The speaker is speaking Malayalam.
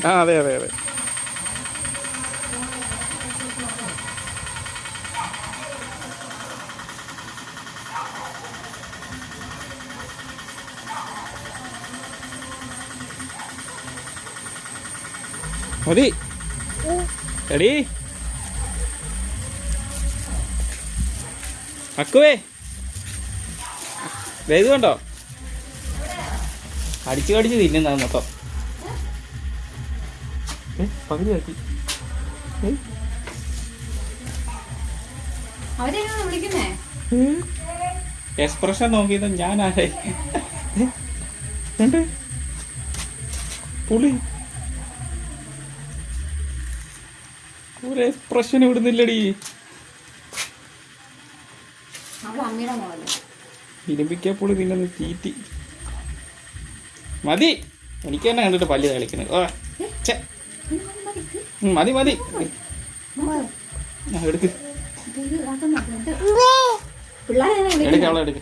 ആ അതെ അതെ അതെ. മതി എടീ അക്കുവേ ഇത് കണ്ടോ അടിച്ചു കടിച്ച് തിന്നുന്ന മൊത്തം പകുതിയാക്കി. എക്സ്പ്രഷൻ നോക്കിയത് ഞാനാരേ പുളി ഒരു എക്സ്പ്രഷൻ ഇവിടുന്നില്ലടി. ഇരുമ്പിക്കപ്പുളി തിന്നു തീറ്റി മതി. എനിക്ക് തന്നെ കണ്ടിട്ട് പല്ല് കളിക്കുന്നത്. മതി മതി എടുക്ക് എടുക്ക് അവളെ എടുക്ക്.